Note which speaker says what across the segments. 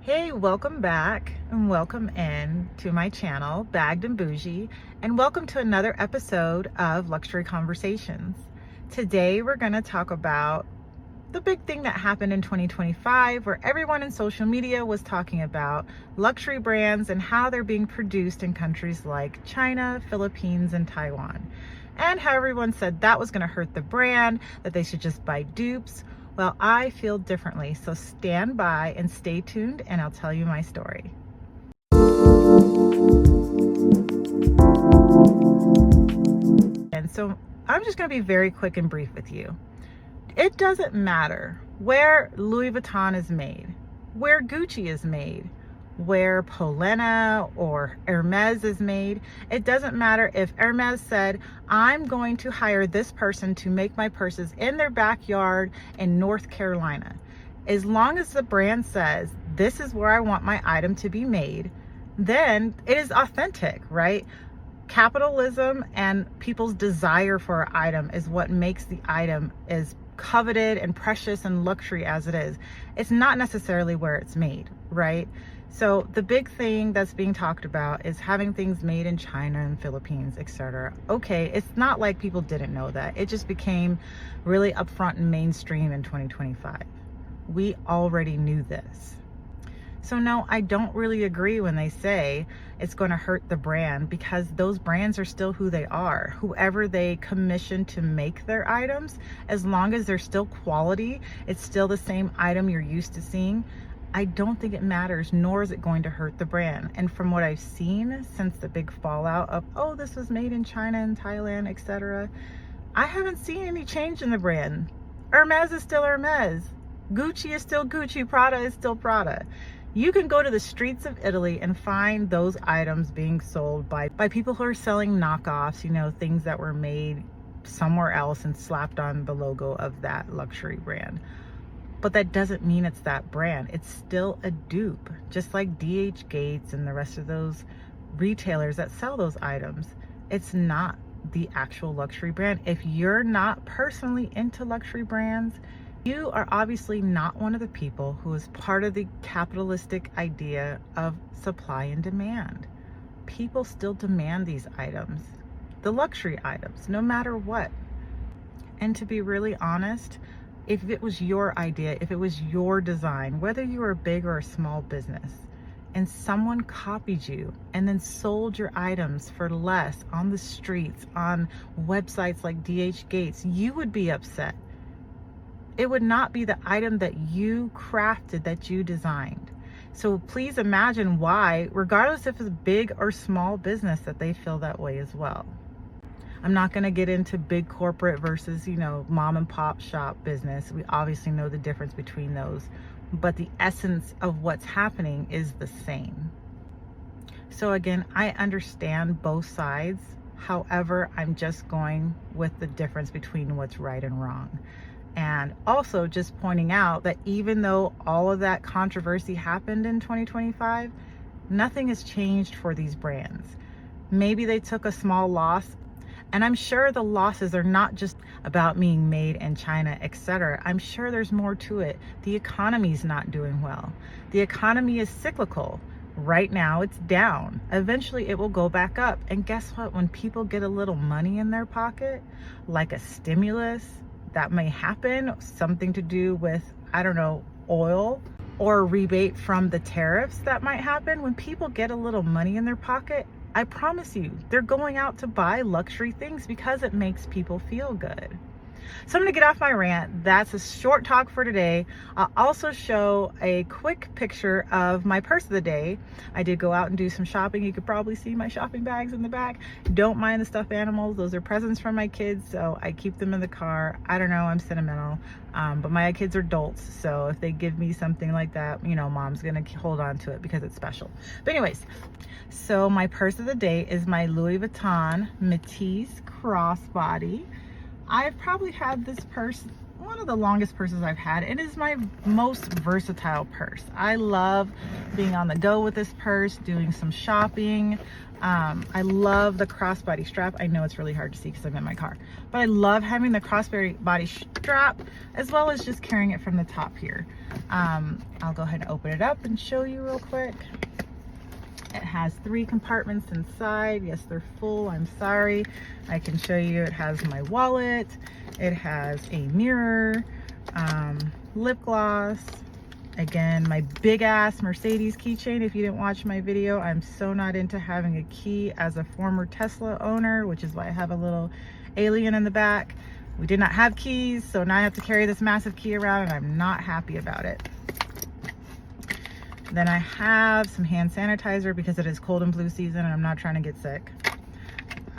Speaker 1: Hey, welcome back and welcome in to my channel, Bagged and Bougie, and welcome to another episode of Luxury Conversations. Today, we're going to talk about the big thing that happened in 2025, where everyone in social media was talking about luxury brands and how they're being produced in countries like China, Philippines, and Taiwan. And how everyone said that was going to hurt the brand, that they should just buy dupes. Well, I feel differently, so stand by and stay tuned, and I'll tell you my story. And so I'm just going to be very quick and brief with you. It doesn't matter where Louis Vuitton is made, where Gucci is made, where Polène or Hermès is made. It doesn't matter if Hermès said, I'm going to hire this person to make my purses in their backyard in North Carolina. As long as the brand says, this is where I want my item to be made, then it is authentic, right? Capitalism and people's desire for an item is what makes the item as coveted and precious and luxury as it is. It's not necessarily where it's made, right? So the big thing that's being talked about is having things made in China and Philippines, etc. Okay, it's not like people didn't know that. It just became really upfront and mainstream in 2025. We already knew this. So no, I don't really agree when they say it's going to hurt the brand, because those brands are still who they are. Whoever they commission to make their items, as long as they're still quality, it's still the same item you're used to seeing. I don't think it matters, nor is it going to hurt the brand. And from what I've seen since the big fallout of, oh, this was made in China and Thailand, etc., I haven't seen any change in the brand. Hermès is still Hermès. Gucci is still Gucci. Prada is still Prada. You can go to the streets of Italy and find those items being sold by people who are selling knockoffs, things that were made somewhere else and slapped on the logo of that luxury brand. But that doesn't mean it's that brand. It's still a dupe, just like DH Gates and the rest of those retailers that sell those items. It's not the actual luxury brand. If you're not personally into luxury brands, you are obviously not one of the people who is part of the capitalistic idea of supply and demand. People still demand these items, the luxury items, no matter what. And to be really honest, if it was your idea, if it was your design, whether you were a big or a small business, and someone copied you and then sold your items for less on the streets, on websites like DH Gates, you would be upset. It would not be the item that you crafted, that you designed. So please imagine why, regardless if it's big or small business, that they feel that way as well. I'm not going to get into big corporate versus, mom and pop shop business. We obviously know the difference between those, but the essence of what's happening is the same. So again, I understand both sides. However, I'm just going with the difference between what's right and wrong. And also just pointing out that even though all of that controversy happened in 2025, nothing has changed for these brands. Maybe they took a small loss, and I'm sure the losses are not just about being made in China, etc. I'm sure there's more to it. The economy is not doing well. The economy is cyclical. Right now it's down. Eventually it will go back up. And guess what? When people get a little money in their pocket, like a stimulus, that may happen, something to do with, oil, or a rebate from the tariffs that might happen. When people get a little money in their pocket, I promise you, they're going out to buy luxury things because it makes people feel good. So I'm going to get off my rant. That's a short talk for today. I'll also show a quick picture of my purse of the day. I did go out and do some shopping. You could probably see my shopping bags in the back. Don't mind the stuffed animals. Those are presents from my kids, so I keep them in the car. I don't know, I'm sentimental, but my kids are adults, so if they give me something like that, mom's going to hold on to it because it's special. But anyways, so my purse of the day is my Louis Vuitton Métis crossbody. I've probably had this purse, one of the longest purses I've had. It is my most versatile purse. I love being on the go with this purse, doing some shopping. I love the crossbody strap. I know it's really hard to see because I'm in my car, but I love having the crossbody strap as well as just carrying it from the top here. I'll go ahead and open it up and show you real quick. It has 3 compartments inside. Yes, they're full. I'm sorry. I can show you. It has my wallet. It has a mirror, lip gloss. Again, my big ass Mercedes keychain. If you didn't watch my video, I'm so not into having a key as a former Tesla owner, which is why I have a little alien in the back. We did not have keys, so now I have to carry this massive key around and I'm not happy about it. Then I have some hand sanitizer because it is cold and flu season and I'm not trying to get sick.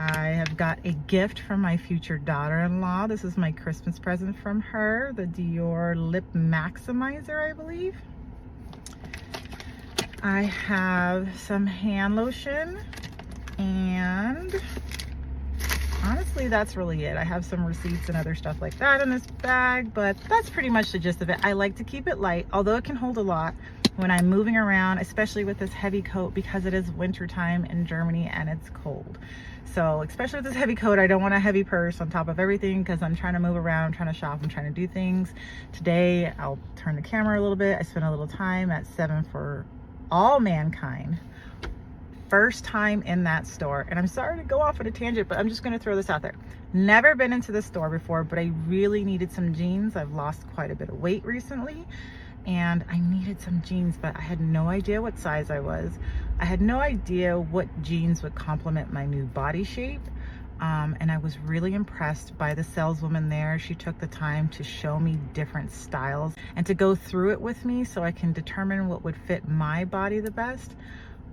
Speaker 1: I have got a gift from my future daughter-in-law. This is my Christmas present from her, the Dior Lip Maximizer, I believe. I have some hand lotion, and honestly, that's really it. I have some receipts and other stuff like that in this bag, but that's pretty much the gist of it. I like to keep it light, although it can hold a lot when I'm moving around, especially with this heavy coat because it is winter time in Germany and it's cold. So especially with this heavy coat, I don't want a heavy purse on top of everything because I'm trying to move around, I'm trying to shop, I'm trying to do things. Today, I'll turn the camera a little bit. I spent a little time at 7 for All Mankind. First time in that store. And I'm sorry to go off on a tangent, but I'm just gonna throw this out there. Never been into the store before, but I really needed some jeans. I've lost quite a bit of weight recently, and I needed some jeans, but I had no idea what size I was. I had no idea what jeans would complement my new body shape. And I was really impressed by the saleswoman there. She took the time to show me different styles and to go through it with me so I can determine what would fit my body the best.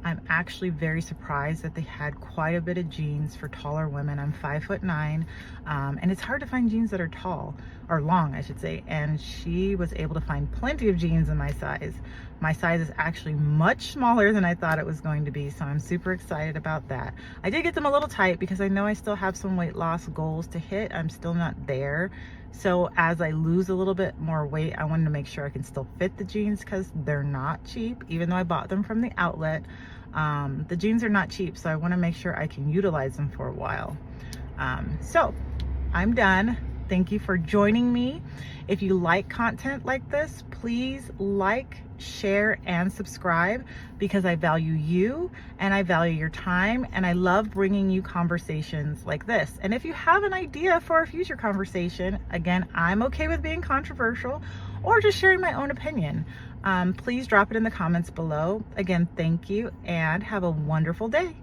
Speaker 1: I'm actually very surprised that they had quite a bit of jeans for taller women. I'm 5'9", and it's hard to find jeans that are tall, or long, I should say. And she was able to find plenty of jeans in my size. My size is actually much smaller than I thought it was going to be, so I'm super excited about that. I did get them a little tight because I know I still have some weight loss goals to hit. I'm still not there. So as I lose a little bit more weight, I wanted to make sure I can still fit the jeans because they're not cheap, even though I bought them from the outlet. The jeans are not cheap, so I want to make sure I can utilize them for a while. So I'm done. Thank you for joining me. If you like content like this, please like, share, and subscribe because I value you and I value your time, and I love bringing you conversations like this. And if you have an idea for a future conversation, again, I'm okay with being controversial or just sharing my own opinion. Please drop it in the comments below. Again, thank you and have a wonderful day.